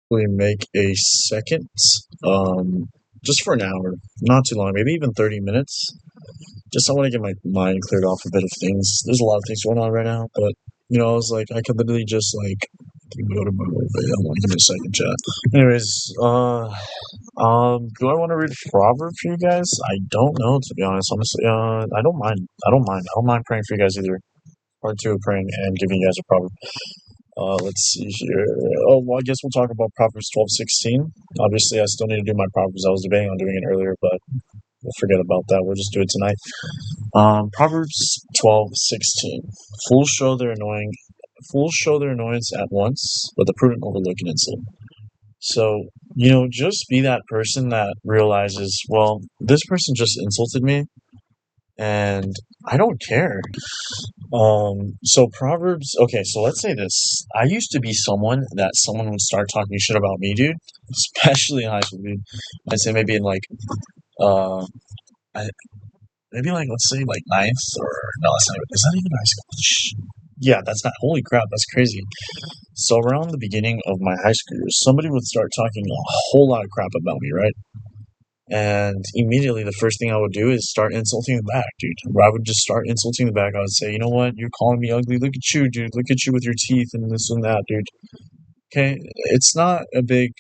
We make a second, just for an hour, not too long, maybe even 30 minutes. Just I want to get my mind cleared off a bit of things. There's a lot of things going on right now, but I was like, I could literally just like go to my hold on, give me a second, chat. Anyways, do I want to read Proverbs for you guys? I don't know, to be honest. Honestly, I don't mind. I don't mind praying for you guys either. Part two of praying and giving you guys a proverb. Let's see here. Oh, well, I guess we'll talk about Proverbs 12:16. Obviously, I still need to do my Proverbs. I was debating on doing it earlier, but we'll forget about that. We'll just do it tonight. Proverbs 12:16. Fools show their annoying. Fools show their annoyance at once, but the prudent overlook an insult. So, just be that person that realizes, well, this person just insulted me, and I don't care. So Proverbs, okay, so let's say this. I used to be someone that someone would start talking shit about me, dude, especially in high school, dude. I'd say maybe in like, uh, I, maybe like, let's say like ninth or, no, that's not even, is that even high school? Yeah, that's not, holy crap, that's crazy. So around the beginning of my high school years, somebody would start talking a whole lot of crap about me, right? And immediately, the first thing I would do is start insulting them back, dude. I would just start insulting them back. I would say, you know what? You're calling me ugly. Look at you, dude. Look at you with your teeth and this and that, dude. Okay? It's not a big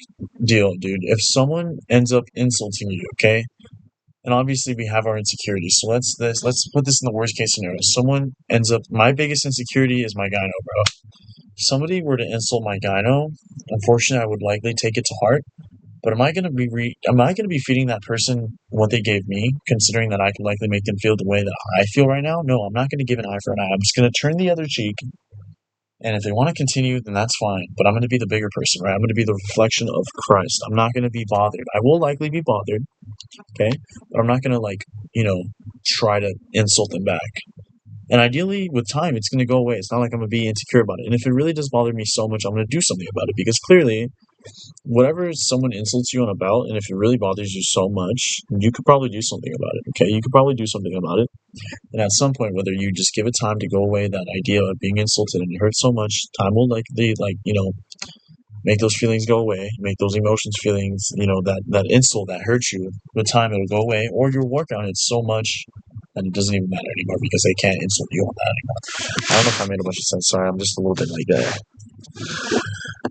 deal, dude. If someone ends up insulting you, okay? And obviously, we have our insecurities. So let's put this in the worst case scenario. Someone ends up. My biggest insecurity is my gyno, bro. If somebody were to insult my gyno, unfortunately, I would likely take it to heart. But am I gonna be feeding that person what they gave me, considering that I can likely make them feel the way that I feel right now? No, I'm not gonna give an eye for an eye. I'm just gonna turn the other cheek, and if they want to continue, then that's fine. But I'm gonna be the bigger person, right? I'm gonna be the reflection of Christ. I'm not gonna be bothered. I will likely be bothered, okay? But I'm not gonna try to insult them back. And ideally, with time, it's going to go away. It's not like I'm going to be insecure about it. And if it really does bother me so much, I'm going to do something about it. Because clearly, whatever someone insults you on about, and if it really bothers you so much, you could probably do something about it. Okay, you could probably do something about it. And at some point, whether you just give it time to go away, that idea of being insulted and it hurts so much, time will make those feelings go away, make those emotions, feelings, that insult that hurts you. With time, it'll go away, or you'll work on it so much that it doesn't even matter anymore because they can't insult you on that anymore. I don't know if I made a bunch of sense. Sorry, I'm just a little bit like that.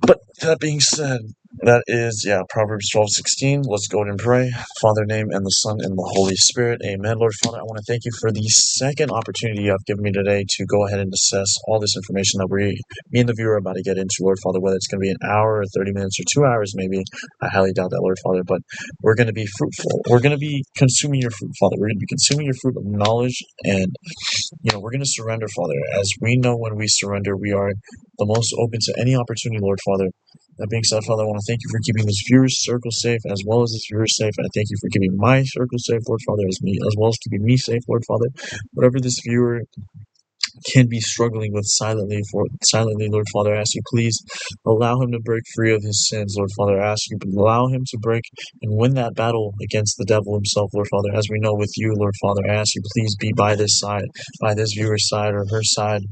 But that being said, that is, Proverbs 12:16. Let's go ahead and pray. Father, name, and the Son, and the Holy Spirit. Amen. Lord Father, I want to thank you for the second opportunity you have given me today to go ahead and assess all this information that me and the viewer are about to get into, Lord Father, whether it's going to be an hour or 30 minutes or 2 hours maybe. I highly doubt that, Lord Father, but we're going to be fruitful. We're going to be consuming your fruit, Father. We're going to be consuming your fruit of knowledge, and we're going to surrender, Father. As we know, when we surrender, we are the most open to any opportunity, Lord Father. That being said, Father, I want to thank you for keeping this viewer's circle safe as well as this viewer safe. I thank you for keeping my circle safe, Lord Father, as well as keeping me safe, Lord Father. Whatever this viewer can be struggling with silently, Lord Father, I ask you, please allow him to break free of his sins, Lord Father. I ask you, allow him to break and win that battle against the devil himself, Lord Father. As we know with you, Lord Father, I ask you, please be by this side, by this viewer's side or her side.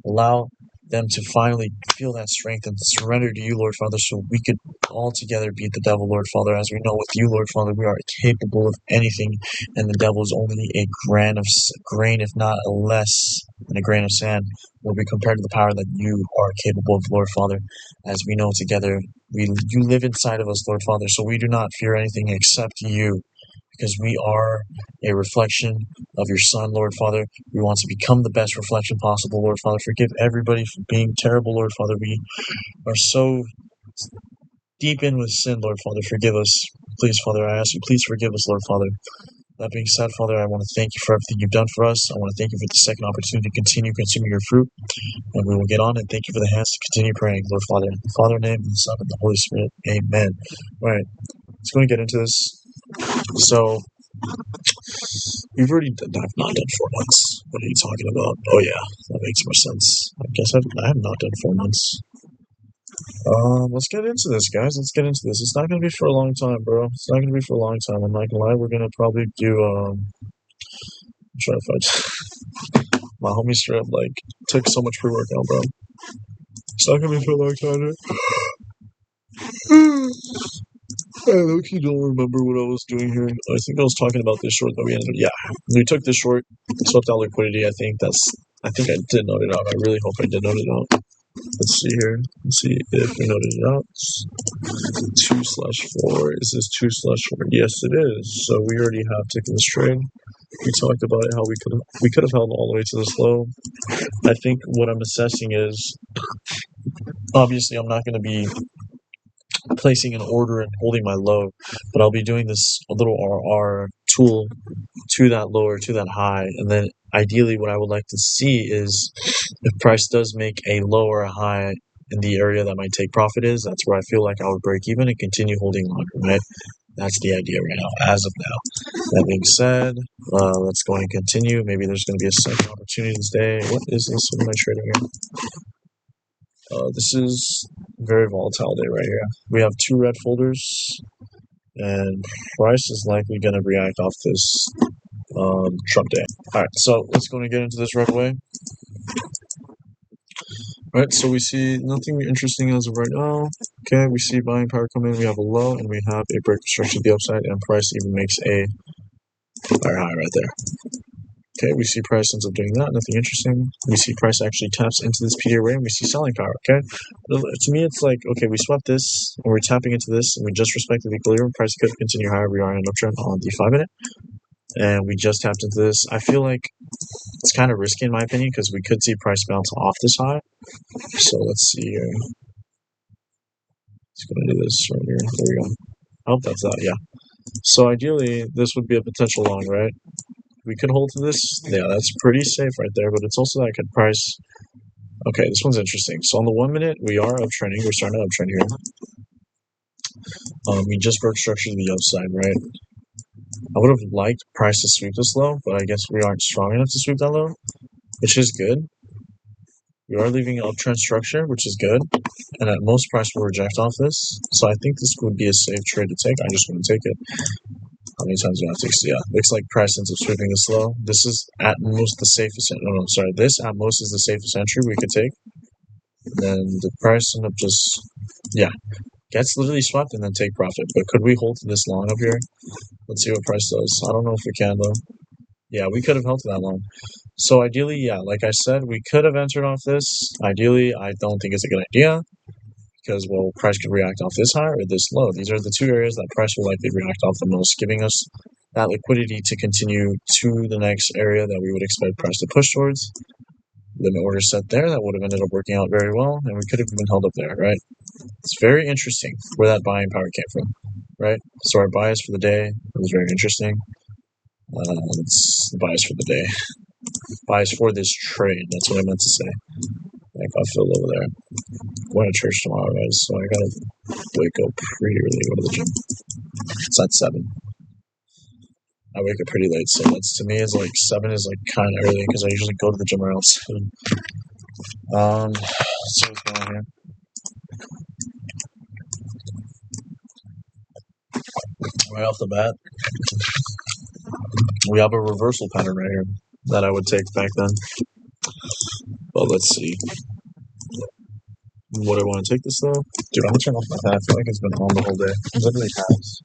Allow them to finally feel that strength and surrender to you, Lord Father, so we could all together beat the devil, Lord Father. As we know with you, Lord Father, we are capable of anything, and the devil is only a grain, if not a less than a grain of sand, will be compared to the power that you are capable of, Lord Father. As we know together, you live inside of us, Lord Father, so we do not fear anything except you, because we are a reflection of your Son, Lord Father. We want to become the best reflection possible, Lord Father. Forgive everybody for being terrible, Lord Father. We are so deep in with sin, Lord Father. Forgive us. Please, Father, I ask you, please forgive us, Lord Father. That being said, Father, I want to thank you for everything you've done for us. I want to thank you for the second opportunity to continue consuming your fruit. And we will get on and thank you for the hands to continue praying, Lord Father. In the Father, name, and the Son, and the Holy Spirit. Amen. All right, let's go and get into this. So, you've already I've not done 4 months. What are you talking about? Oh yeah, that makes more sense. I guess I have not done 4 months. Let's get into this, guys. Let's get into this. It's not gonna be for a long time, bro. It's not gonna be for a long time. I'm not gonna lie. We're gonna probably do I'm trying to find my homie strip took so much pre-workout, bro. It's not gonna be for a long time, dude. I low-key don't remember what I was doing here. I think I was talking about this short that we ended. Yeah, we took this short, swept out liquidity. I think I did note it out. I really hope I did note it out. Let's see here. Let's see if we noted it out. 2/4. Is this 2/4? Yes, it is. So we already have taken this trade. We talked about it, how we could have held all the way to this low. I think what I'm assessing is, obviously I'm not going to be placing an order and holding my low, but I'll be doing this a little RR tool to that low or to that high, and then ideally what I would like to see is if price does make a low or a high in the area that my take profit is, that's where I feel like I would break even and continue holding longer, right? That's the idea right now, as of now. That being said, let's go and continue. Maybe there's going to be a second opportunity this day. What is this? What am I trading here? This is a very volatile day right here. We have two red folders, and price is likely going to react off this Trump day. All right, so let's go and get into this right away. All right, so we see nothing interesting as of right now. Okay, we see buying power come in. We have a low, and we have a break structure to the upside, and price even makes a fire high right there. Okay, we see price ends up doing that. Nothing interesting. We see price actually taps into this PDA array, and we see selling power. Okay, to me, it's like, okay, we swept this, and we're tapping into this, and we just respected the equilibrium. Price could continue higher. We are in an uptrend on the 5-minute, and we just tapped into this. I feel like it's kind of risky in my opinion because we could see price bounce off this high. So let's see here. Let's go and do this right here. There we go. I hope that's that. Yeah. So ideally, this would be a potential long, right? We could hold to this. Yeah, that's pretty safe right there, but it's also that I could price. Okay, this one's interesting. So on the 1-minute, we are uptrending. We're starting to uptrend here. We just broke structure to the upside, right? I would have liked price to sweep this low, but I guess we aren't strong enough to sweep that low, which is good. We are leaving an uptrend structure, which is good. And at most, price will reject off this. So I think this would be a safe trade to take. I just want to take it. How many times do I have to take? Yeah, looks like price ends up sweeping this low. This is at most the safest. No, sorry. This at most is the safest entry we could take. And then the price end up just, yeah, gets literally swept and then take profit. But could we hold to this long up here? Let's see what price does. I don't know if we can though. Yeah, we could have held to that long. So ideally, yeah, like I said, we could have entered off this. Ideally, I don't think it's a good idea because, well, price could react off this high or this low. These are the two areas that price will likely react off the most, giving us that liquidity to continue to the next area that we would expect price to push towards. Limit order set there, that would have ended up working out very well, and we could have even held up there, right? It's very interesting where that buying power came from, right? So our bias for the day was very interesting. It's the bias for the day. Bias for this trade, that's what I meant to say. I got filled over there. I'm going to church tomorrow, guys, so I gotta wake up pretty early to go to the gym. It's at 7. I wake up pretty late, so that's, to me, is like 7 is like kind of early because I usually go to the gym around 7. Let's see what's going on here. Right off the bat, we have a reversal pattern right here that I would take back then. But let's see. Would I want to take this though? Dude, I'm gonna turn off my fan. I feel like it's been on the whole day. It literally has.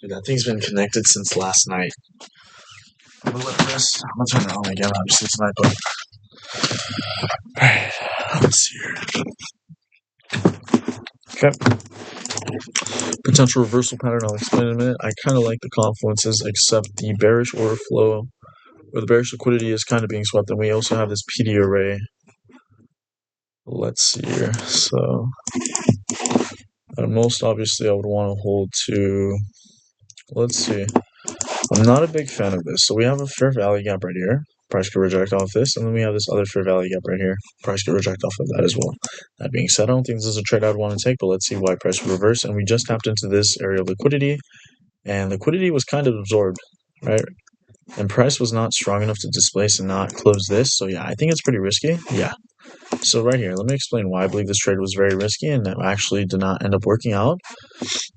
Dude, that thing's been connected since last night. I'm gonna turn it on again, obviously, tonight, but. Alright, let's see here. Okay. Potential reversal pattern, I'll explain in a minute. I kind of like the confluences, except the bearish order flow, where the bearish liquidity is kind of being swept, and we also have this PD array. Let's see here. So, most obviously, I would want to hold to. Let's see. I'm not a big fan of this. So we have a fair value gap right here. Price could reject off this, and then we have this other fair value gap right here. Price could reject off of that as well. That being said, I don't think this is a trade I'd want to take, but let's see why price would reverse. And we just tapped into this area of liquidity, and liquidity was kind of absorbed, right? And price was not strong enough to displace and not close this. So yeah, I think it's pretty risky. Yeah. So right here, let me explain why I believe this trade was very risky and that actually did not end up working out.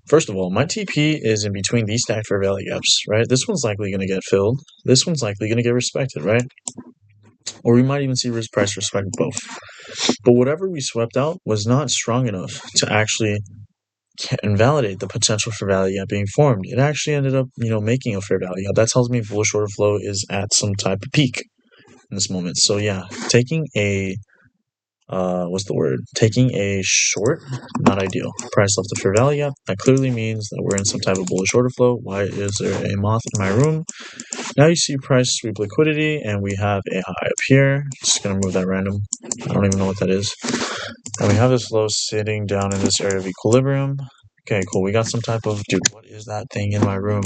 First of all, my TP is in between these stacked fair value gaps, right? This one's likely going to get filled. This one's likely going to get respected, right? or we might even see risk price respect both. But whatever we swept out was not strong enough to actually invalidate the potential for value gap being formed. It actually ended up, making a fair value gap. That tells me bullish order flow is at some type of peak in this moment. So yeah, taking a taking a short, not ideal. Price left the fair value gap. That clearly means that we're in some type of bullish order flow. Why is there a moth in my room? Now you see price sweep liquidity, and we have a high up here. Just gonna move that random. I don't even know what that is. And we have this low sitting down in this area of equilibrium. Okay, cool. We got some type of, dude, what is that thing in my room?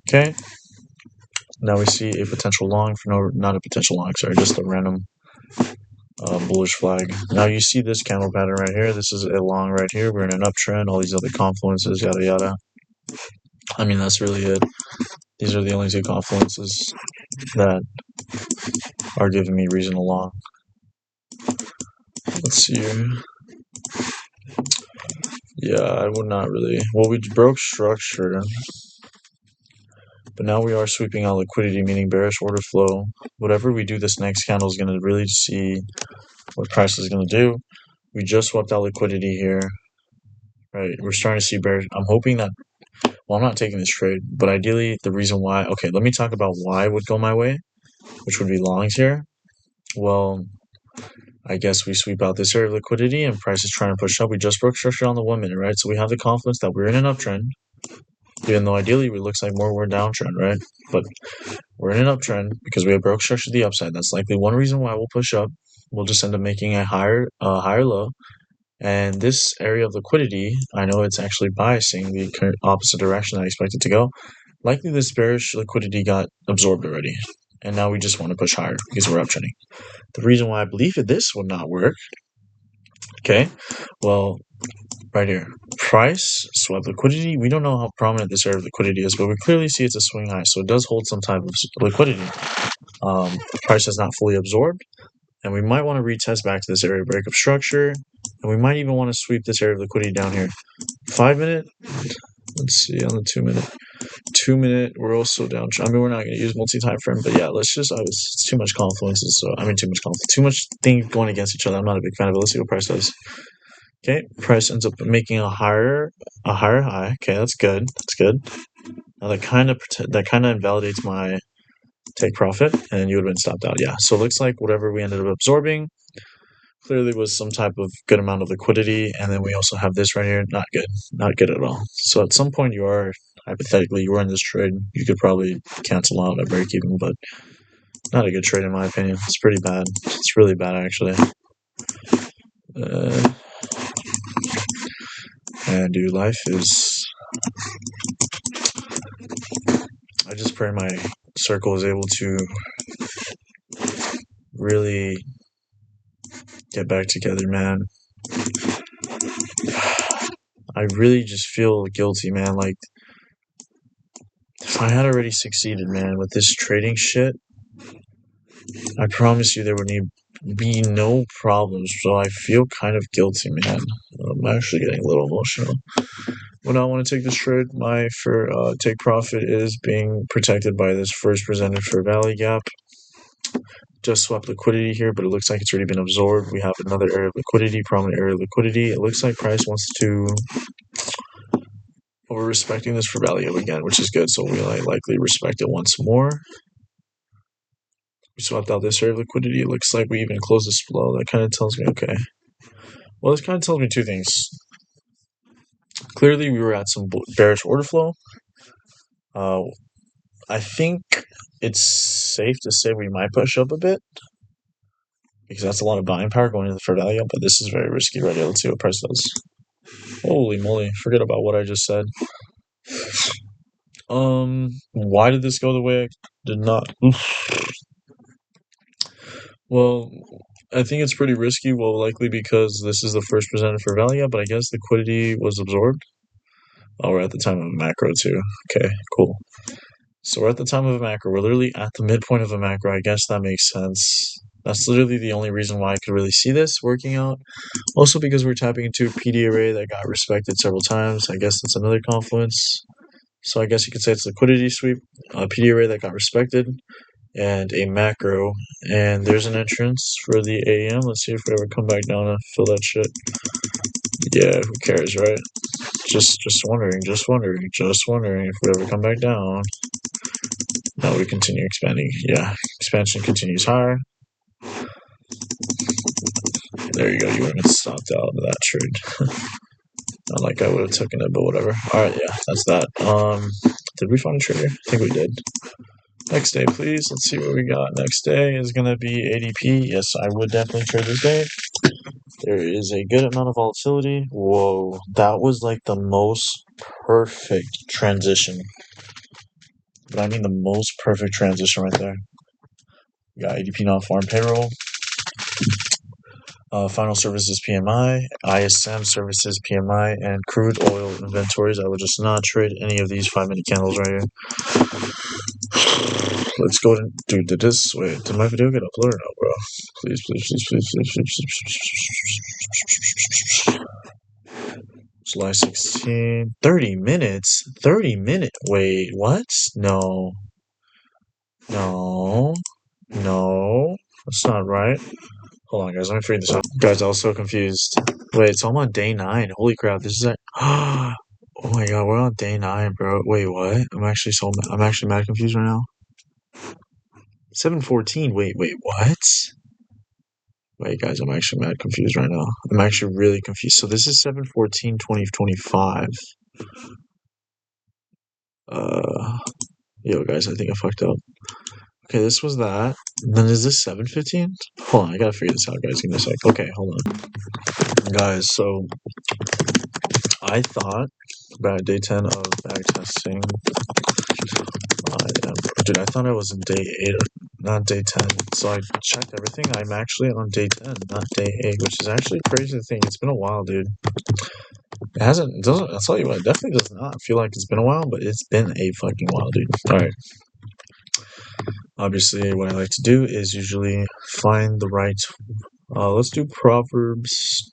Okay. Now we see a potential long for no, not a potential long, sorry, just a random bullish flag. Now you see this candle pattern right here. This is a long right here. We're in an uptrend. All these other confluences, yada yada. I mean, that's really it. These are the only two confluences that are giving me reason to long. Let's see here. Yeah, I would not really. Well, we broke structure, but now we are sweeping out liquidity, meaning bearish order flow. Whatever we do, this next candle is going to really see what price is going to do. We just swept out liquidity here, right? We're starting to see bearish. I'm hoping that, well, I'm not taking this trade, but ideally the reason why, okay, let me talk about why would go my way, which would be longs here. Well, I guess we sweep out this area of liquidity and price is trying to push up. We just broke structure on the 1 minute, right? So we have the confidence that we're in an uptrend, even though ideally it looks like more we're in downtrend, right? But we're in an uptrend because we have broke structure to the upside. That's likely one reason why we'll push up. We'll just end up making a higher low. And this area of liquidity, I know it's actually biasing the opposite direction I expect it to go. Likely this bearish liquidity got absorbed already. And now we just want to push higher because we're uptrending. The reason why I believe that this would not work, okay, well, right here, price, swap liquidity. We don't know how prominent this area of liquidity is, but we clearly see it's a swing high, so it does hold some type of liquidity. Price has not fully absorbed, and we might want to retest back to this area of breakup structure, and we might even want to sweep this area of liquidity down here. 5 minute, let's see on the 2 minute. 2 minute, we're also down. I mean, we're not going to use multi-time frame, but yeah, let's just, it's too much confluences, so, too much things going against each other. I'm not a big fan of it. Let's see what price does. Okay, price ends up making a higher high. Okay, that's good. That's good. Now that kind of invalidates my take profit, and you would have been stopped out. Yeah. So it looks like whatever we ended up absorbing clearly was some type of good amount of liquidity, and then we also have this right here. Not good at all. So at some point, you are in this trade. You could probably cancel out at break even, but not a good trade in my opinion. It's pretty bad. It's really bad actually. And dude, life is. I just pray my circle is able to really get back together, man. I really just feel guilty, man. Like, if I had already succeeded, man, with this trading shit, I promise you there would be no problems. So I feel kind of guilty, man. I'm actually getting a little emotional. When I want to take this trade, my take profit is being protected by this first presented fair value gap. Just swapped liquidity here, but it looks like it's already been absorbed. We have another area of liquidity, prominent area of liquidity. It looks like price wants to. We're respecting this for value again, which is good. So we likely respect it once more. We swapped out this area of liquidity. It looks like we even closed this flow. That kind of tells me, okay. Well, this kind of tells me two things. Clearly, we were at some bearish order flow. I think it's safe to say we might push up a bit because that's a lot of buying power going into the fair value, but this is very risky right here. Let's see what price does. Holy moly, forget about what I just said. Why did this go the way I did not? Well, I think it's pretty risky, well, likely because this is the first presented fair value, but I guess liquidity was absorbed. Oh, we're at the time of a macro too. Okay, cool. So we're at the time of a macro. We're literally at the midpoint of a macro. I guess that makes sense. That's literally the only reason why I could really see this working out. Also because we're tapping into a PD array that got respected several times. I guess that's another confluence. So I guess you could say it's liquidity sweep, a PD array that got respected. and a macro, and there's an entrance for the AM. Let's see if we ever come back down and fill that shit. Yeah, who cares, right? Just wondering if we ever come back down. No, we continue expanding. Yeah, expansion continues higher. There you go. You would have been stopped out of that trade. Not like I would have taken it, but whatever. All right, yeah, that's that. Did we find a trader? I think we did. Next day, please. Let's see what we got. Next day is gonna be ADP. Yes, I would definitely trade this day. There is a good amount of volatility. Whoa, that was like the most perfect transition. But I mean the most perfect transition right there. We got ADP non-farm payroll. Final services PMI, ISM services PMI, and crude oil inventories. I would just not trade any of these 5-minute candles right here. Let's go to, dude, did my video get uploaded? No, bro. Please. July 16, 30 minutes? 30 minutes? Wait, what? No, that's not right. Hold on, guys. Let me figure this out. Guys, I was so confused. Wait, it's on day 9. Holy crap! This is like, oh my god, we're on day 9, bro. Wait, what? I'm actually mad confused right now. 7:14. Wait, what? Wait, guys, I'm actually mad confused right now. I'm actually really confused. So this is 7/14/2025. Yo, guys, I think I fucked up. Okay, this was that. And then is this 7:15? Hold on, I gotta figure this out, guys. Give me a sec. Okay, hold on. Guys, so I thought about day 10 of backtesting. Dude, I thought I was in day 8, not day 10. So I checked everything. I'm actually on day 10, not day 8, which is actually crazy to think. It's been a while, dude. It doesn't, I'll tell you what, it definitely does not feel like it's been a while, but it's been a fucking while, dude. Alright. Obviously, what I like to do is usually find the right, let's do Proverbs.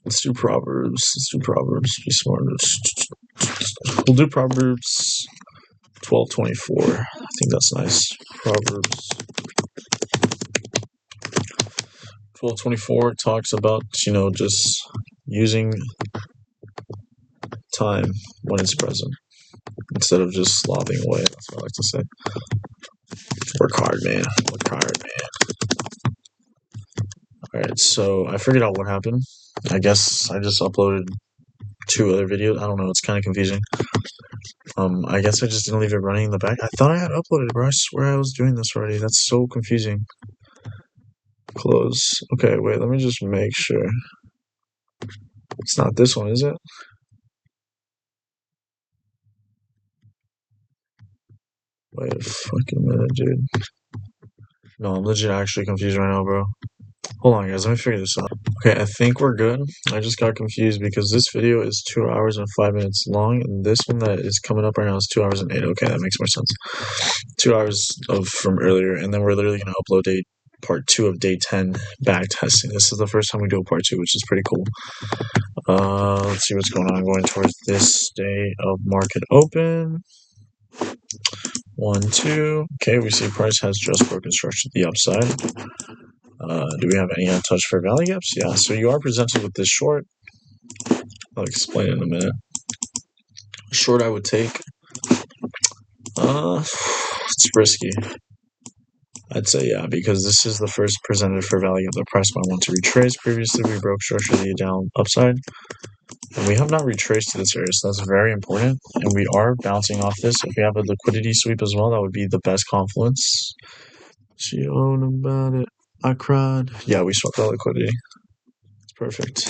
Let's do Proverbs. Be smart. We'll do Proverbs 12:24. I think that's nice. Proverbs 12:24 talks about, just using time when it's present instead of just slobbing away. That's what I like to say. Work hard, man. Alright, so I figured out what happened. I guess I just uploaded 2 other videos. I don't know. It's kind of confusing. I guess I just didn't leave it running in the back. I thought I had uploaded, bro. I swear I was doing this already. That's so confusing. Close. Okay, wait. Let me just make sure. It's not this one, is it? Wait a fucking minute, dude. No, I'm legit actually confused right now, bro. Hold on, guys. Let me figure this out. Okay, I think we're good. I just got confused because this video is 2 hours and 5 minutes long, and this one that is coming up right now is 2 hours and 8. Okay, that makes more sense. 2 hours from earlier, and then we're literally going to upload part 2 of day 10 backtesting. This is the first time we do a part 2, which is pretty cool. Let's see what's going on. Going towards this day of market open. 1, 2. Okay, we see price has just broken structure to the upside. Do we have any untouched fair value gaps? Yeah, so you are presented with this short. I'll explain in a minute. Short I would take. It's risky. I'd say yeah, because this is the first presented fair value of the price I want to retrace. Previously, we broke structure to the down upside. And we have not retraced to this area, so that's very important. And we are bouncing off this. If we have a liquidity sweep as well, that would be the best confluence. She owned about it. I cried. Yeah, we swapped out liquidity. It's perfect.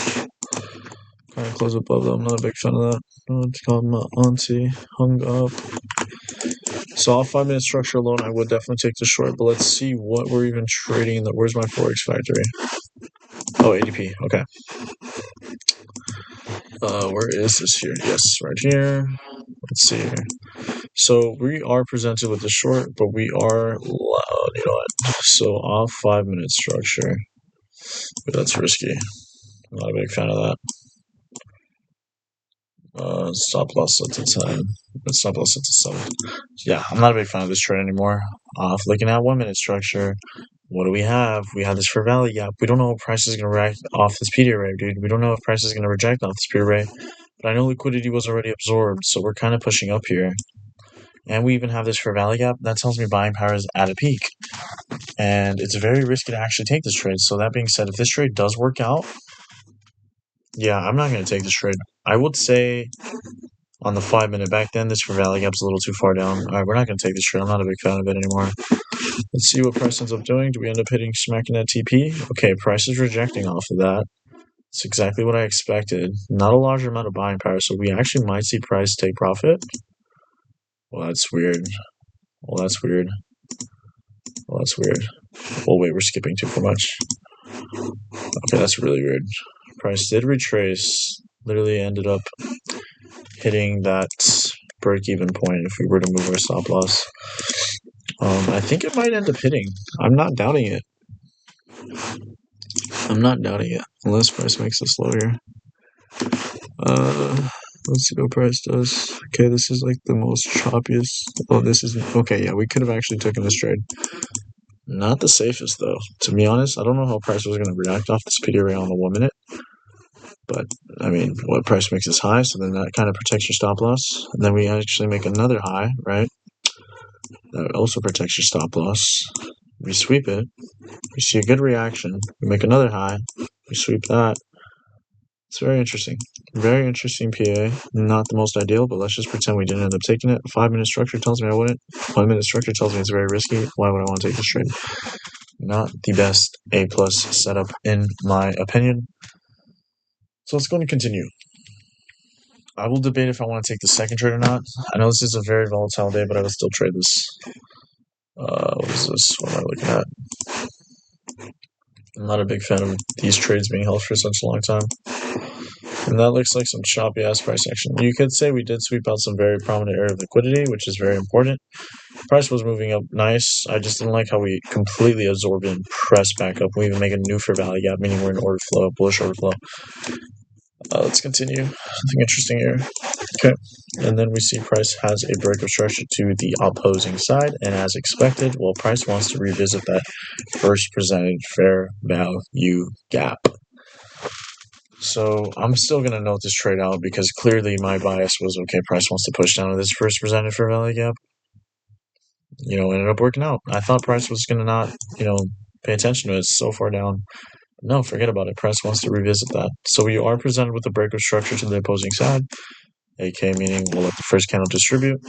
Kind of close above that. I'm not a big fan of that. It's called my auntie. Hung up. So off 5-minute structure alone, I would definitely take the short. But let's see what we're even trading. Where's my Forex factory? Oh, ADP. Okay. Where is this here? Yes, right here. Let's see here. So we are presented with the short, but we are loud. You know what? So off 5-minute structure. But that's risky. I'm not a big fan of that. Stop loss set to 10. Stop loss set to 7. Yeah, I'm not a big fan of this trade anymore. Looking at 1 minute structure, what do we have? We have this for value gap. We don't know if price is going to react off this PD array, dude. We don't know if price is going to reject off this PD array. But I know liquidity was already absorbed, so we're kind of pushing up here. And we even have this for value gap. That tells me buying power is at a peak. And it's very risky to actually take this trade. So that being said, if this trade does work out, yeah, I'm not going to take this trade. I would say on the 5 minute back then, this for value gap's a little too far down. All right, we're not going to take this trade. I'm not a big fan of it anymore. Let's see what price ends up doing. Do we end up hitting smacking that TP? Okay, price is rejecting off of that. It's exactly what I expected. Not a large amount of buying power, so we actually might see price take profit. Well, that's weird. Well, that's weird. Well, that's weird. Oh, wait, we're skipping too much. Okay, that's really weird. Price did retrace. Literally ended up hitting that break-even point if we were to move our stop loss. I think it might end up hitting. I'm not doubting it. I'm not doubting it. Unless price makes us lower. Let's see what price does. Okay, this is like the most choppiest. Oh, this is okay. Yeah, we could have actually taken this trade. Not the safest though. To be honest, I don't know how price was going to react off this PD array on the 1 minute. But I mean, what price makes us high? So then that kind of protects your stop loss. And then we actually make another high, right? That also protects your stop loss. We sweep it. We see a good reaction. We make another high. We sweep that. It's very interesting. Very interesting PA. Not the most ideal, but let's just pretend we didn't end up taking it. 5 minute structure tells me I wouldn't. 1 minute structure tells me it's very risky. Why would I want to take this trade? Not the best A+ setup in my opinion. So let's go and continue. I will debate if I want to take the second trade or not. I know this is a very volatile day, but I will still trade this. What is this? What am I looking at? I'm not a big fan of these trades being held for such a long time. And that looks like some choppy ass price action. You could say we did sweep out some very prominent area of liquidity, which is very important. Price was moving up nice. I just didn't like how we completely absorbed and pressed back up. We even make a new for value gap, meaning we're in order flow, bullish order flow. Let's continue. Something interesting here. Okay. And then we see price has a break of structure to the opposing side. And as expected, well, price wants to revisit that first presented fair value gap. So I'm still going to note this trade out because clearly my bias was, okay, price wants to push down to this first presented fair value gap. Ended up working out. I thought price was going to not, pay attention to it. It's so far down. No, forget about it. Price wants to revisit that. So we are presented with a break of structure to the opposing side. AK meaning we'll let the first candle distribute.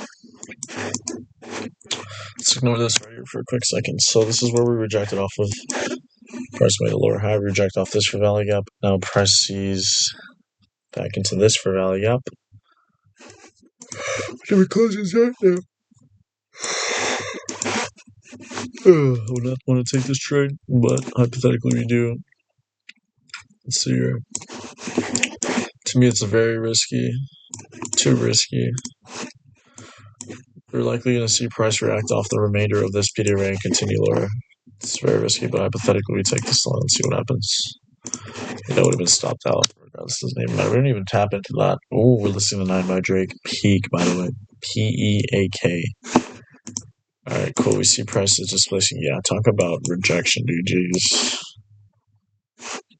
Let's ignore this right here for a quick second. So this is where we rejected off of. Price made a lower high, reject off this for value gap. Now price sees back into this for value gap. Should we close this right now? I would not want to take this trade, but hypothetically we do. Let's see here. To me, it's very risky. Too risky. We're likely going to see price react off the remainder of this PD array and continue lower. It's very risky, but hypothetically we take this line and see what happens. That would have been stopped out. Regardless, doesn't even matter. We didn't even tap into that. Oh, we're listening to 9 by Drake. Peak, by the way. P-E-A-K. Alright, cool. We see prices displacing. Yeah, talk about rejection, dude. Jeez.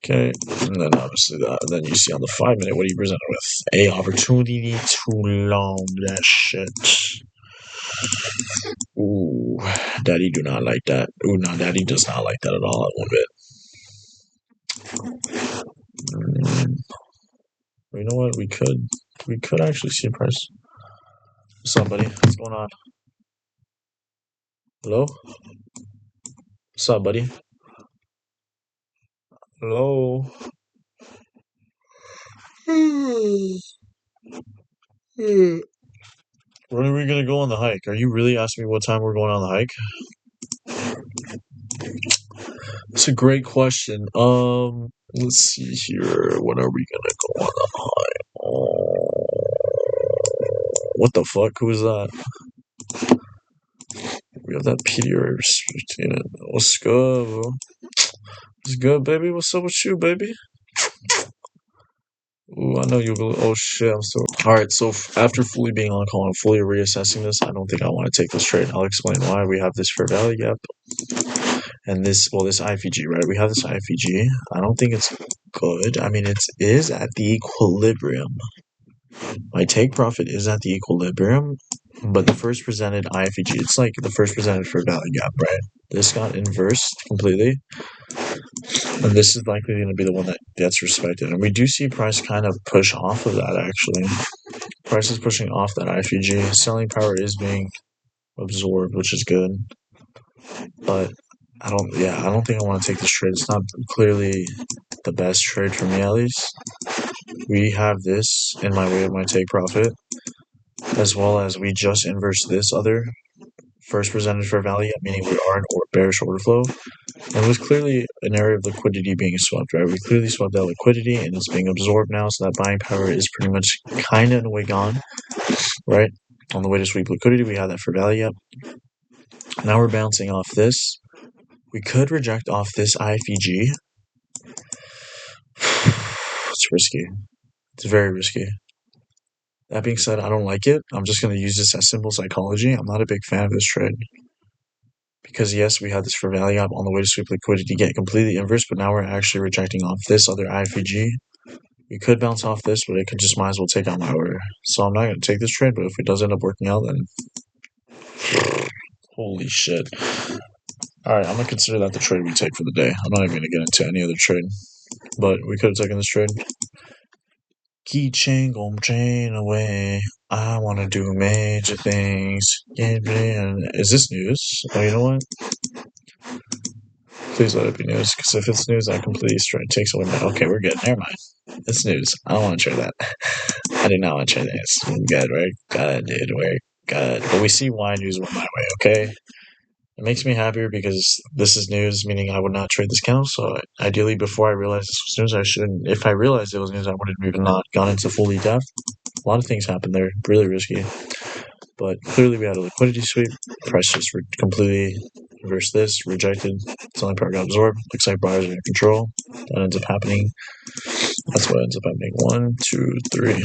Okay, and then obviously that. And then you see on the 5 minute, what are you presented with? A opportunity to long that shit. Ooh, daddy do not like that. Ooh, no, daddy does not like that at all at one bit. You know what? We could actually see a price. What's up, buddy? What's going on? Hello? What's up, buddy? Hello? When are we gonna go on the hike? Are you really asking me what time we're going on the hike? It's a great question. Let's see here. When are we gonna go on the hike? What the fuck? Who is that? We have that PDR restricting it. What's good, bro? What's good, baby? What's up with you, baby? Ooh, I know you'll go. Oh shit! I'm so all right. So after fully being on call and fully reassessing this, I don't think I want to take this trade. I'll explain why. We have this fair value gap and this IVG, right? We have this IVG. I don't think it's good. I mean, it is at the equilibrium. My take profit is at the equilibrium, but the first presented IFEG, it's like the first presented fair value gap, right? This got inversed completely, and this is likely going to be the one that gets respected. And we do see price kind of push off of that, actually. Price is pushing off that IFEG. Selling power is being absorbed, which is good. But I don't think I want to take this trade. It's not clearly the best trade for me, at least. We have this in my way of my take profit, as well as we just inverse this other first presented fair value, meaning we are in bearish order flow. And it was clearly an area of liquidity being swept, right? We clearly swept that liquidity and it's being absorbed now, so that buying power is pretty much kind of in a way gone, right? On the way to sweep liquidity, we had that fair value up. Now we're bouncing off this. We could reject off this IFEG. It's risky. It's very risky. That being said, I don't like it. I'm just going to use this as simple psychology. I'm not a big fan of this trade. Because yes, we had this fair value gap on the way to sweep liquidity get completely inverse, but now we're actually rejecting off this other IFEG. We could bounce off this, but it could just might as well take out my order. So I'm not going to take this trade, but if it does end up working out, then holy shit. Alright, I'm going to consider that the trade we take for the day. I'm not even going to get into any other trade, but we could have taken this trade. Keychain, gonna chain away. I want to do major things. Is this news? Oh, you know what? Please let it be news, because if it's news, that completely takes away my... Okay, we're good. Never mind. It's news. I don't want to trade that. I do not want to trade that. We're good. We're good, dude. We're good. But we see why news went my way, okay? It makes me happier because this is news, meaning I would not trade this count. So ideally, before I realized this was news, I shouldn't... If I realized it was news, I would have even not gone into fully depth. A lot of things happened there. Really risky. But clearly we had a liquidity sweep. Price just completely reversed this, rejected. Selling power got absorbed. Looks like buyers are in control. That ends up happening. That's what ends up happening. 1, 2, 3.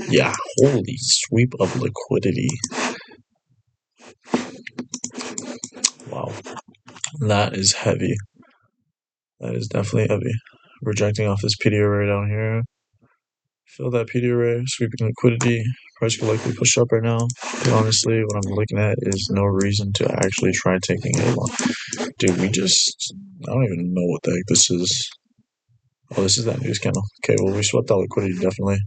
Yeah, holy sweep of liquidity. Wow. That is heavy. That is definitely heavy. Rejecting off this PD array down here. Fill that PD array, sweeping liquidity. Price could likely push up right now. But honestly, what I'm looking at is no reason to actually try taking it long. Dude, I don't even know what the heck this is. Oh, this is that news candle. Okay, well, we swept that liquidity, definitely.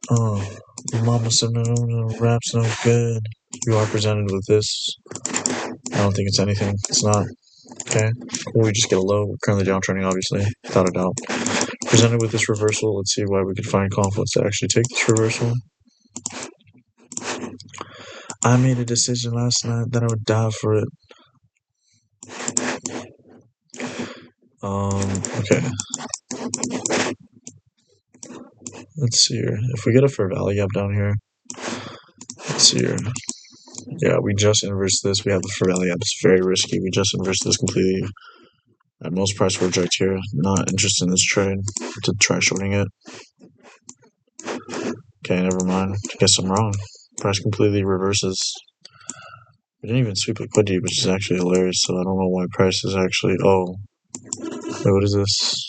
Oh, mama said no, rap's no good. You are presented with this. I don't think it's anything. It's not. Okay. Well, we just get a low. We're currently downtrending, obviously, without a doubt. Presented with this reversal, let's see why we could find confidence to actually take this reversal. I made a decision last night that I would die for it. Okay. Let's see here. If we get a fair value gap down here, let's see here. Yeah, we just inversed this. We have the fair value gap. It's very risky. We just inversed this completely. At most price will reject here. Not interested in this trade. To try shorting it. Okay, never mind. I guess I'm wrong. Price completely reverses. We didn't even sweep liquidity, which is actually hilarious. So I don't know why price is actually... Oh. Wait, what is this?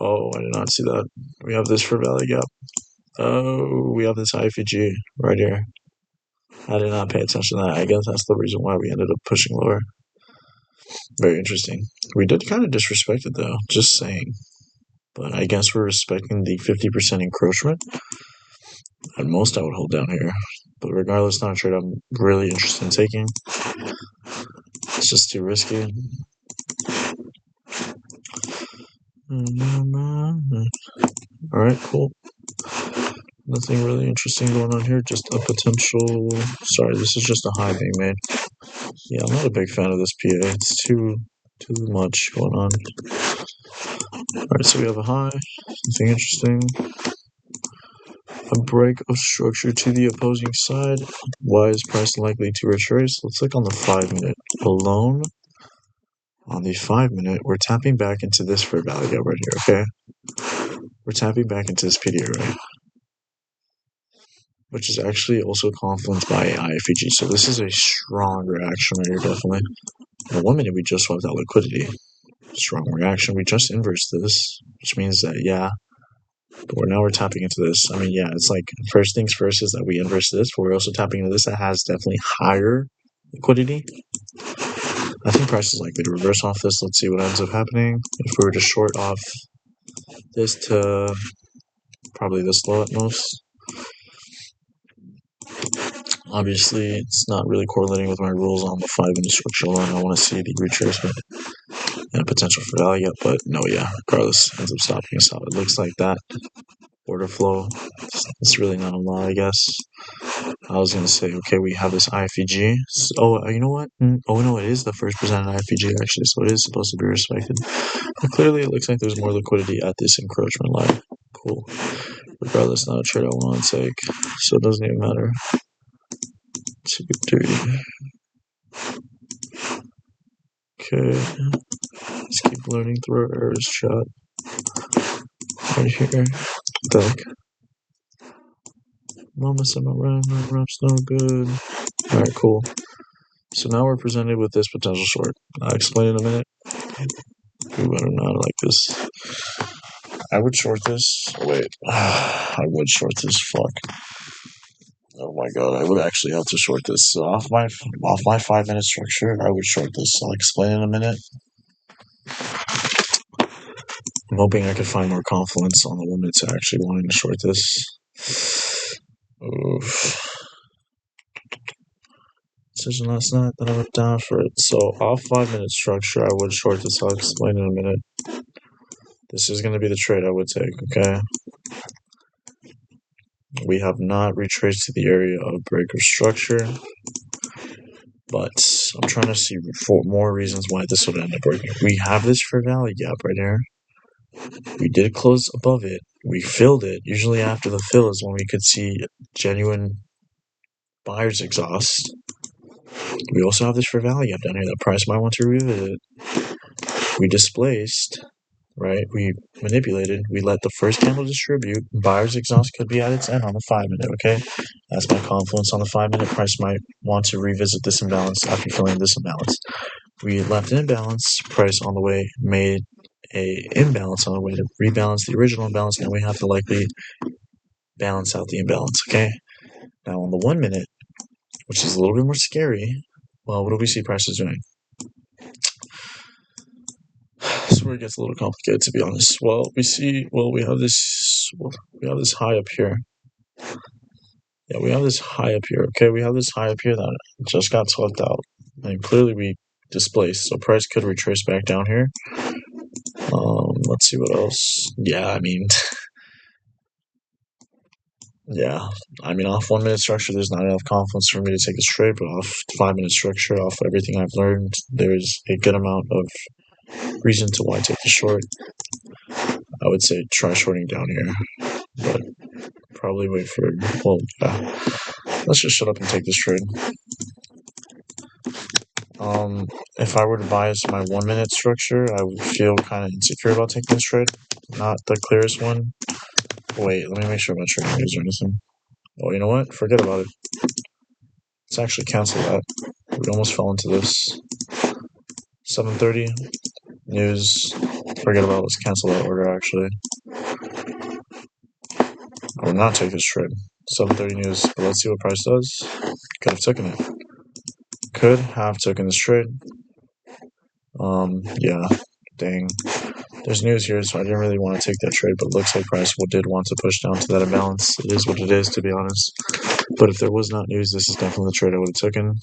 Oh, I did not see that. We have this for value gap. Oh, we have this IFG right here. I did not pay attention to that. I guess that's the reason why we ended up pushing lower. Very interesting. We did kind of disrespect it, though. Just saying. But I guess we're respecting the 50% encroachment. At most, I would hold down here. But regardless, not a trade I'm really interested in taking. It's just too risky. Alright, cool. Nothing really interesting going on here. Just a potential... Sorry, this is just a high being made. Yeah, I'm not a big fan of this PA. It's too much going on. Alright, so we have a high. Nothing interesting. A break of structure to the opposing side. Why is price likely to retrace? Let's look on the 5-minute alone. On the 5-minute, we're tapping back into this fair value gap right here, okay? We're tapping back into this PD array, which is actually also confluenced by IFEG. So this is a strong reaction right here, definitely. In the 1 minute, we just swapped out liquidity. Strong reaction. We just inversed this, which means that, yeah, but we're tapping into this. I mean, yeah, it's like first things first is that we inverse this, but we're also tapping into this that has definitely higher liquidity. I think price is likely to reverse off this. Let's see what ends up happening. If we were to short off this to probably this low at most. Obviously, it's not really correlating with my rules on the 5-minute structure line. I want to see the retracement and a potential for value, but no, yeah, regardless, ends up stopping us out. It looks like that order flow. It's really not a lot, I guess. I was going to say, okay, we have this IFEG. So, you know what? Oh, no, it is the first presented IFEG, actually, so it is supposed to be respected. But clearly, it looks like there's more liquidity at this encroachment line. Cool. Regardless, not a trade I want to take, so it doesn't even matter. 2, 3. Okay. Let's keep learning through our errors, chat. Right here. Back. Mama said my rap's no good. Alright, cool. So now we're presented with this potential short. I'll explain in a minute. We better not like this. I would short this. Wait. I would short this. Fuck. Oh my god, I would actually have to short this. So off my 5-minute structure, I would short this. I'll explain in a minute. I'm hoping I could find more confluence on the 1 minute to actually wanting to short this. Oof. Decision last night that I went down for it. So off 5-minute structure, I would short this. I'll explain in a minute. This is going to be the trade I would take, okay? We have not retraced to the area of breaker structure, but I'm trying to see for more reasons why this would end up working. We have this fair value gap right here. We did close above it. We filled it. Usually after the fill is when we could see genuine buyer's exhaust. We also have this fair value gap down here that price might want to revisit. We displaced, right? We manipulated. We let the first candle distribute. Buyer's exhaust could be at its end on the 5-minute, okay? That's my confluence on the 5-minute. Price might want to revisit this imbalance after filling this imbalance. We left an imbalance. Price on the way made a imbalance on the way to rebalance the original imbalance. Now we have to likely balance out the imbalance, okay? Now on the 1 minute, which is a little bit more scary, well, what do we see prices doing? This is where it gets a little complicated, to be honest. Well, we have this high up here. Yeah, we have this high up here, okay? We have this high up here that just got swept out. And clearly we displaced, so price could retrace back down here. Let's see what else. Yeah, I mean, off 1 minute structure, there's not enough confidence for me to take this trade, but off 5-minute structure, off everything I've learned, there's a good amount of reason to why take the short. I would say try shorting down here, but probably wait for, let's just shut up and take this trade. If I were to bias my 1 minute structure, I would feel kind of insecure about taking this trade. Not the clearest one. Wait, let me make sure I'm not trading news or anything. Oh, you know what? Forget about it. Let's actually cancel that. We almost fell into this. 7:30 news. Forget about it. Let's cancel that order, actually. I will not take this trade. 7:30 news. But let's see what price does. Could have taken it. Could have taken this trade. Yeah. Dang. There's news here, so I didn't really want to take that trade, but it looks like price did want to push down to that imbalance. It is what it is, to be honest. But if there was not news, this is definitely the trade I would have taken.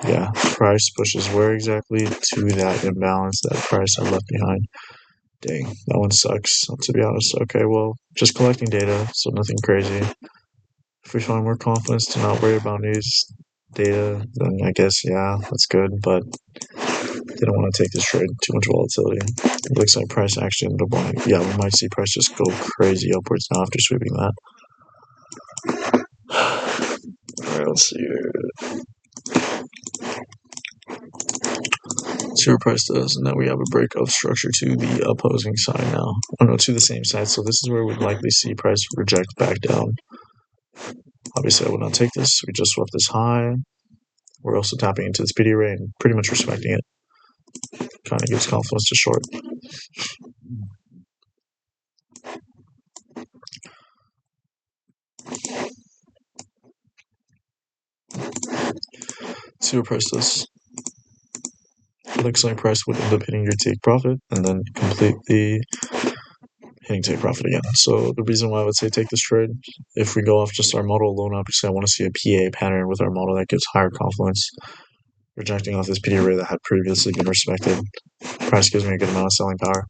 Yeah, price pushes where exactly? To that imbalance, that price I left behind. Dang, that one sucks, to be honest. Okay, well, just collecting data, so nothing crazy. If we find more confidence to not worry about news data, then I guess, yeah, that's good, but didn't want to take this trade. Too much volatility. It looks like price actually ended up buying. Yeah, we might see price just go crazy upwards now after sweeping that. Alright, let's see here. See where price does, and then we have a break of structure to the opposing side now. Oh no, to the same side. So this is where we'd likely see price reject back down. Obviously, I would not take this. We just swept this high. We're also tapping into this PD array and pretty much respecting it. Kind of gives confidence to short. See what price does. Looks like price would end up hitting your take profit and then completely hitting take profit again. So the reason why I would say take this trade, if we go off just our model alone, obviously I want to see a PA pattern with our model that gives higher confluence. Rejecting off this PD array that had previously been respected. Price gives me a good amount of selling power.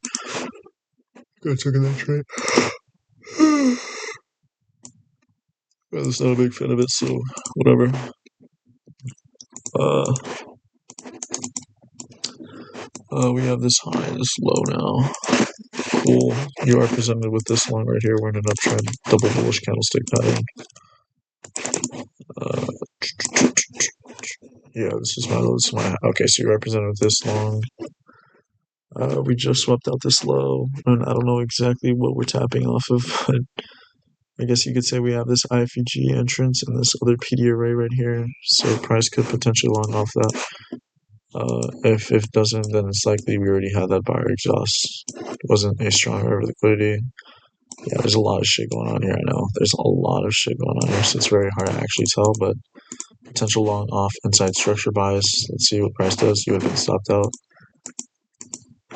Good took that trade. I was not a big fan of it, so whatever. We have this high and this low now. Cool. You are presented with this long right here. We're in an uptrend, double bullish candlestick pattern. Yeah, this is my low. This is my okay. So you're represented with this long. We just swept out this low, and I don't know exactly what we're tapping off of, but I guess you could say we have this IFEG entrance and this other PD array right here. So price could potentially long off that. If it doesn't, then it's likely we already had that buyer exhaust. It wasn't a strong over liquidity. Yeah, there's a lot of shit going on here. I know there's a lot of shit going on here, so it's very hard to actually tell. But potential long off inside structure bias. Let's see what price does. You would have been stopped out,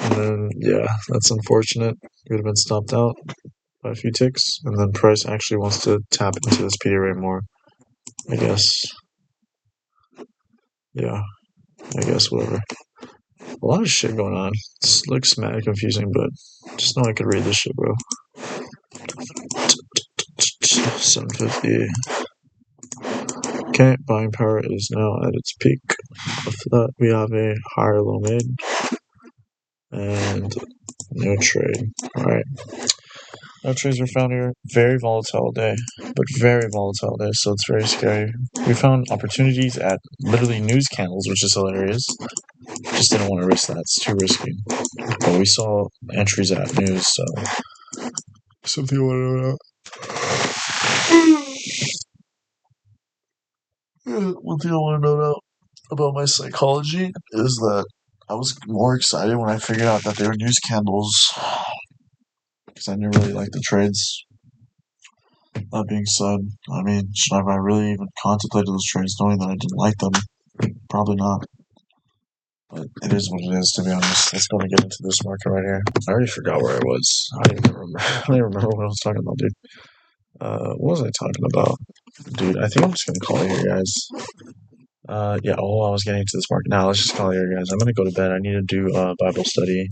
and then yeah, that's unfortunate. You would have been stopped out by a few ticks, and then price actually wants to tap into this PD array more. I guess. Yeah, I guess whatever. A lot of shit going on. This looks mad confusing, but just know I could read this shit, bro. 750. Okay, buying power is now at its peak. After that, we have a higher low mid and no trade. Alright. No trades were found here. Very volatile day, but very volatile day, so it's very scary. We found opportunities at literally news candles, which is hilarious. Just didn't want to risk that. It's too risky. But we saw entries at news, so something I want to know about. One thing I want to know about my psychology is that I was more excited when I figured out that they were news candles because I didn't really like the trades. That being said, I mean, should I really even contemplated those trades knowing that I didn't like them? Probably not. But it is what it is, to be honest. Let's go and get into this market right here. I already forgot where I was. I don't even remember. I don't even remember what I was talking about, dude. What was I talking about? Dude, I think I'm just gonna call it here, guys. Yeah, I was getting into this market. Now, let's just call it here, guys. I'm gonna go to bed. I need to do Bible study.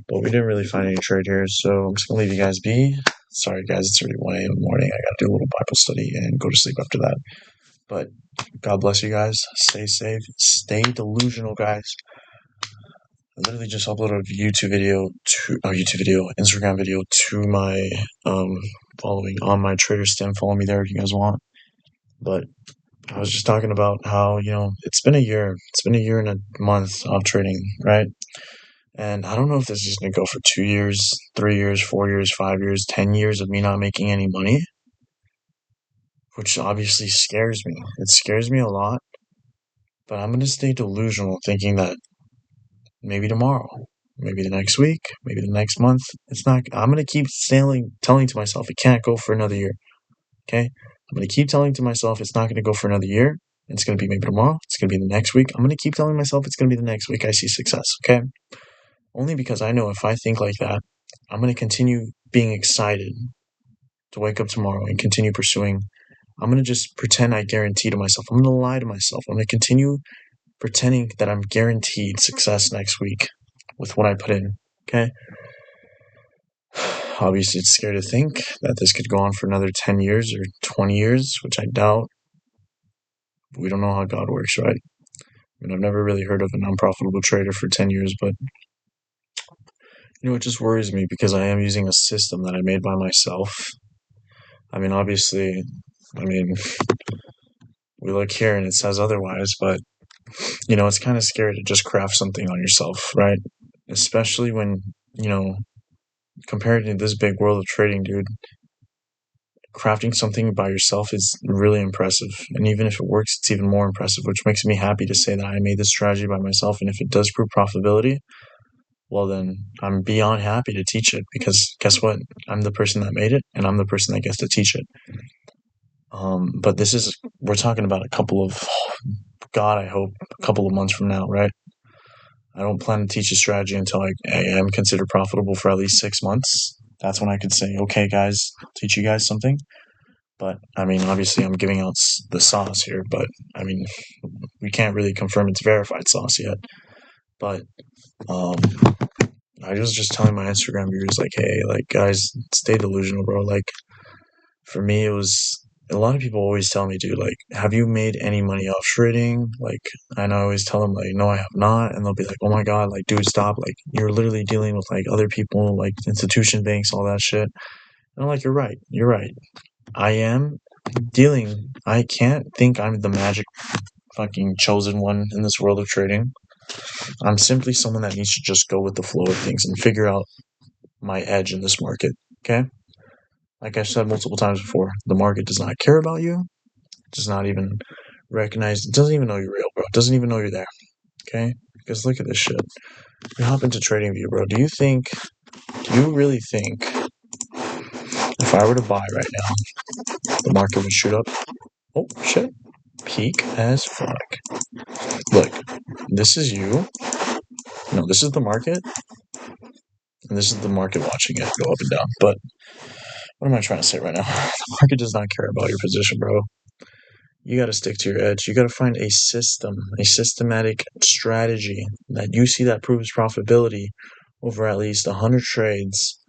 But we didn't really find any trade here, so I'm just gonna leave you guys be. Sorry, guys, it's already 1 a.m. in the morning. I gotta do a little Bible study and go to sleep after that. But God bless you guys. Stay safe. Stay delusional, guys. I literally just uploaded a Instagram video to my following on my Trader Stem. Follow me there if you guys want. But I was just talking about how, it's been a year. It's been a year and a month of trading, right? And I don't know if this is going to go for 2 years, 3 years, 4 years, 5 years, 10 years of me not making any money, which obviously scares me. It scares me a lot. But I'm going to stay delusional thinking that maybe tomorrow, maybe the next week, maybe the next month, I'm going to keep telling to myself it can't go for another year. Okay? I'm going to keep telling to myself it's not going to go for another year. It's going to be maybe tomorrow. It's going to be the next week. I'm going to keep telling myself it's going to be the next week I see success. Okay? Only because I know if I think like that, I'm going to continue being excited to wake up tomorrow and continue pursuing. I'm going to just pretend I guarantee to myself. I'm going to lie to myself. I'm going to continue pretending that I'm guaranteed success next week with what I put in. Okay? Obviously, it's scary to think that this could go on for another 10 years or 20 years, which I doubt. We don't know how God works, right? I mean, I've never really heard of an unprofitable trader for 10 years, but it just worries me because I am using a system that I made by myself. I mean, obviously, we look here and it says otherwise, but it's kind of scary to just craft something on yourself, right? Especially when, you know, compared to this big world of trading, dude, crafting something by yourself is really impressive. And even if it works, it's even more impressive, which makes me happy to say that I made this strategy by myself. And if it does prove profitability, well, then I'm beyond happy to teach it because guess what? I'm the person that made it and I'm the person that gets to teach it. But we're talking about a couple of, God, I hope a couple of months from now, right? I don't plan to teach a strategy until I am considered profitable for at least 6 months. That's when I could say, okay, guys, I'll teach you guys something. But I mean, obviously, I'm giving out the sauce here, but I mean, we can't really confirm it's verified sauce yet. But um, I was just telling my Instagram viewers, like, hey, like, guys, stay delusional, bro. Like, for me, it was a lot of people always tell me, dude, like, have you made any money off trading? Like, and I always tell them, like, no, I have not. And they'll be like, oh my God, like, dude, stop. Like, you're literally dealing with, like, other people, like, institution banks, all that shit. And I'm like, you're right. You're right. I am I can't think I'm the magic fucking chosen one in this world of trading. I'm simply someone that needs to just go with the flow of things and figure out my edge in this market. Okay? Like I said multiple times before, the market does not care about you, does not even recognize, it doesn't even know you're real, bro. It doesn't even know you're there. Okay? Because look at this shit. You hop into TradingView, bro. Do you really think if I were to buy right now, the market would shoot up? Oh, shit. Peak as fuck. Look, this is you. No, this is the market, and this is the market watching it go up and down. But what am I trying to say right now? The market does not care about your position, bro. You got to stick to your edge. You got to find a system, a systematic strategy that you see that proves profitability over at least 100 trades.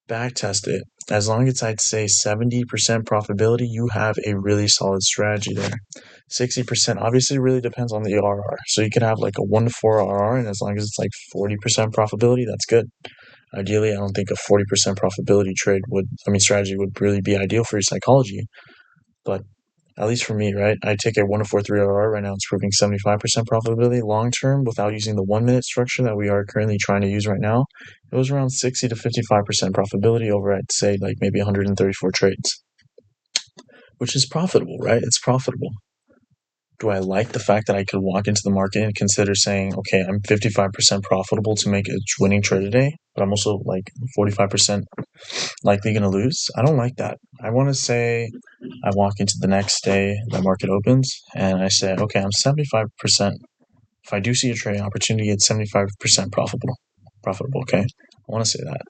Backtest it. As long as I'd say 70% profitability, you have a really solid strategy there. 60% obviously really depends on the RR. So you could have like a 1 to 4 RR, and as long as it's like 40% profitability, that's good. Ideally, I don't think a 40% profitability strategy would really be ideal for your psychology. But at least for me, right? I take a 1 to 4 3 RR. Right now, it's proving 75% profitability. Long term, without using the 1 minute structure that we are currently trying to use right now, it was around 60 to 55% profitability over, I'd say, like maybe 134 trades, which is profitable, right? It's profitable. Do I like the fact that I could walk into the market and consider saying, okay, I'm 55% profitable to make a winning trade a day, but I'm also like 45% likely going to lose? I don't like that. I want to say I walk into the next day the market opens and I say, okay, I'm 75%. If I do see a trading opportunity, it's 75% profitable. Profitable, okay? I want to say that.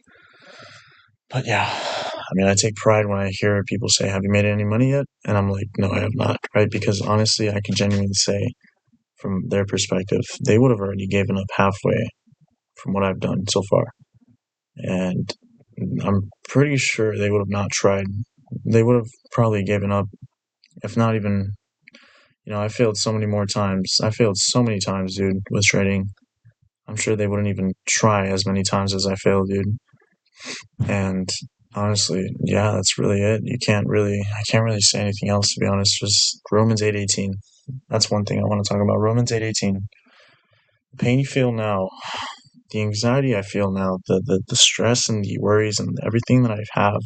But yeah, I mean, I take pride when I hear people say, have you made any money yet? And I'm like, no, I have not, right? Because honestly, I can genuinely say, from their perspective, they would have already given up halfway from what I've done so far. And I'm pretty sure they would have not tried. They would have probably given up, if not even, I failed so many more times. I failed so many times, dude, with trading. I'm sure they wouldn't even try as many times as I failed, dude. And honestly, yeah, that's really it. I can't really say anything else, to be honest. Just Romans 8:18. That's one thing I want to talk about. Romans 8:18. The pain you feel now, the anxiety I feel now, the stress and the worries and everything that I have,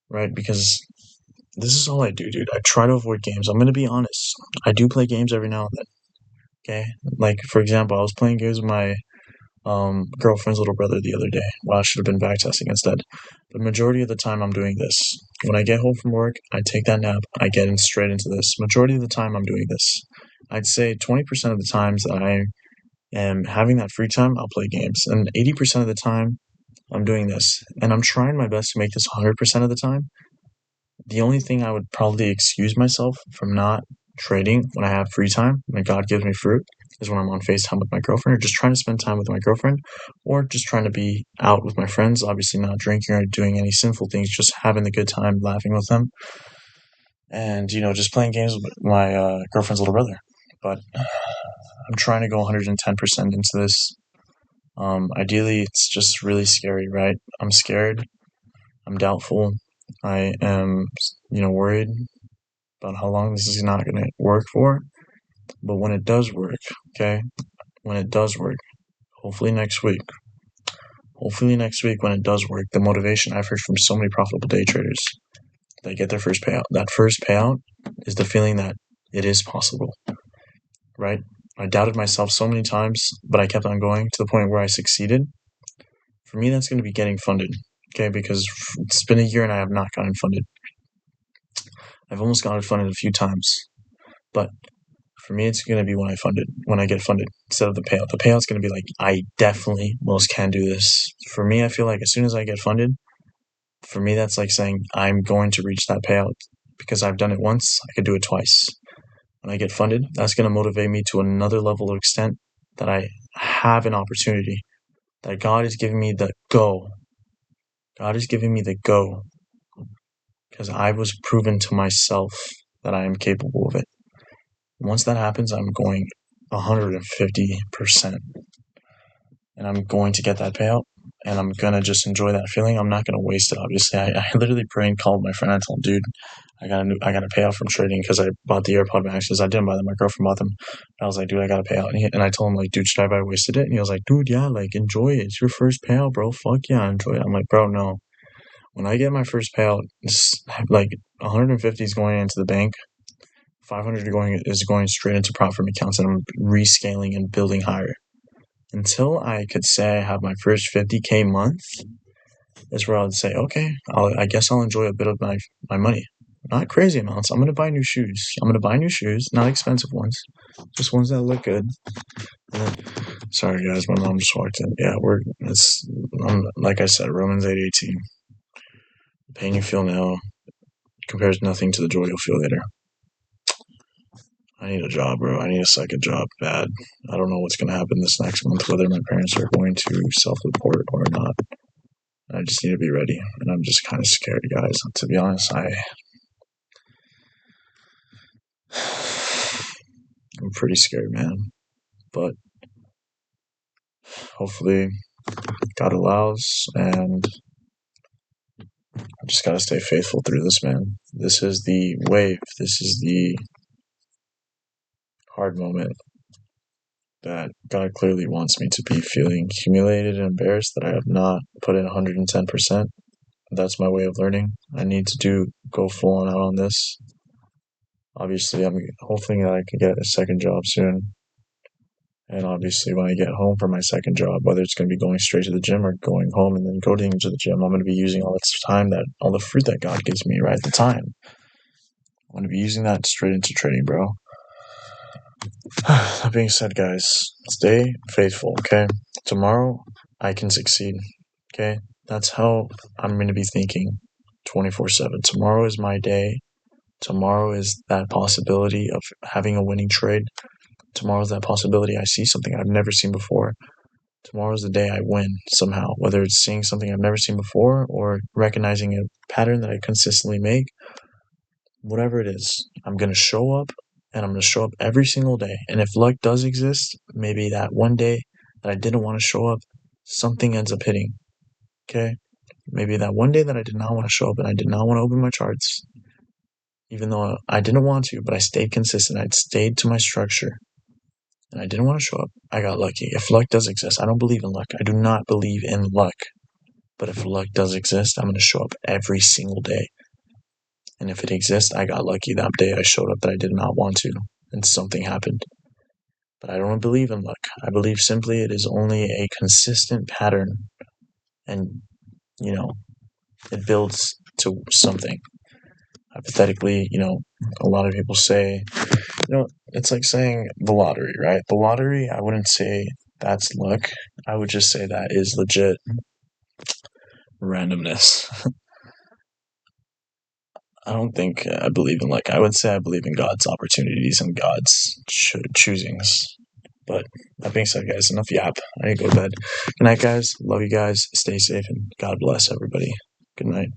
right? Because this is all I do, dude. I try to avoid games. I'm going to be honest. I do play games every now and then. Okay. Like, for example, I was playing games with my girlfriend's little brother the other day. Well, I should have been backtesting instead. The majority of the time, I'm doing this. When I get home from work, I take that nap. I get in straight into this. Majority of the time, I'm doing this. I'd say 20% of the times that I am having that free time, I'll play games. And 80% of the time, I'm doing this. And I'm trying my best to make this 100% of the time. The only thing I would probably excuse myself from not trading when I have free time, when God gives me fruit, is when I'm on FaceTime with my girlfriend, or just trying to spend time with my girlfriend, or just trying to be out with my friends, obviously not drinking or doing any sinful things, just having a good time, laughing with them, and, just playing games with my girlfriend's little brother. But I'm trying to go 110% into this. Ideally, it's just really scary, right? I'm scared. I'm doubtful. I am, worried about how long this is not going to work for. But when it does work, okay, when it does work, hopefully next week, when it does work, the motivation I've heard from so many profitable day traders, they get their first payout. That first payout is the feeling that it is possible, right? I doubted myself so many times, but I kept on going to the point where I succeeded. For me, that's going to be getting funded, okay? Because it's been a year and I have not gotten funded. I've almost gotten funded a few times, but for me, it's going to be when I get funded instead of the payout. The payout's going to be like, I definitely most can do this. For me, I feel like as soon as I get funded, for me, that's like saying I'm going to reach that payout because I've done it once, I could do it twice. When I get funded, that's going to motivate me to another level of extent that I have an opportunity, that God is giving me the go. God is giving me the go because I was proven to myself that I am capable of it. Once that happens, I'm going 150%. And I'm going to get that payout. And I'm going to just enjoy that feeling. I'm not going to waste it, obviously. I literally prayed and called my friend. I told him, dude, I got a payout from trading because I bought the AirPod Maxes. I didn't buy them. My girlfriend bought them. And I was like, dude, I got a payout. And I told him, like, dude, should I have wasted it? And he was like, dude, yeah, like, enjoy it. It's your first payout, bro. Fuck yeah, enjoy it. I'm like, bro, no. When I get my first payout, it's like 150 is going into the bank. 500 is going straight into profit accounts, and I'm rescaling and building higher. Until I could say I have my first 50K month, is where I would say, okay, I guess I'll enjoy a bit of my money. Not crazy amounts. I'm going to buy new shoes. Not expensive ones, just ones that look good. Sorry guys, my mom just walked in. Yeah, like I said, Romans 8:18. The pain you feel now compares nothing to the joy you'll feel later. I need a job, bro. I need a second job bad. I don't know what's going to happen this next month, whether my parents are going to self-report or not. I just need to be ready, and I'm just kind of scared, guys. To be honest, I'm pretty scared, man. But hopefully God allows, and I just got to stay faithful through this, man. This is the wave. This is the hard moment that God clearly wants me to be feeling humiliated and embarrassed that I have not put in 110%. That's my way of learning. I need to go full on out on this. Obviously, I'm hoping that I can get a second job soon. And obviously, when I get home from my second job, whether it's going to be going straight to the gym or going home and then going to the gym, I'm going to be using all the fruit that God gives me, right? The time. I'm going to be using that straight into trading, bro. That being said, guys, stay faithful, okay? Tomorrow, I can succeed, okay? That's how I'm going to be thinking 24/7. Tomorrow is my day. Tomorrow is that possibility of having a winning trade. Tomorrow is that possibility I see something I've never seen before. Tomorrow is the day I win somehow, whether it's seeing something I've never seen before or recognizing a pattern that I consistently make. Whatever it is, I'm going to show up, and I'm going to show up every single day. And if luck does exist, maybe that one day that I didn't want to show up, something ends up hitting. Okay? Maybe that one day that I did not want to show up and I did not want to open my charts, even though I didn't want to, but I stayed consistent. I stayed to my structure. And I didn't want to show up. I got lucky. If luck does exist, I don't believe in luck. I do not believe in luck. But if luck does exist, I'm going to show up every single day. And if it exists, I got lucky that day I showed up that I did not want to, and something happened. But I don't believe in luck. I believe simply it is only a consistent pattern, and, it builds to something. Hypothetically, a lot of people say, it's like saying the lottery, right? The lottery, I wouldn't say that's luck. I would just say that is legit randomness. I don't think I believe in luck. I would say I believe in God's opportunities and God's choosings. But that being said, guys, enough yap. I need to go to bed. Good night, guys. Love you guys. Stay safe, and God bless everybody. Good night.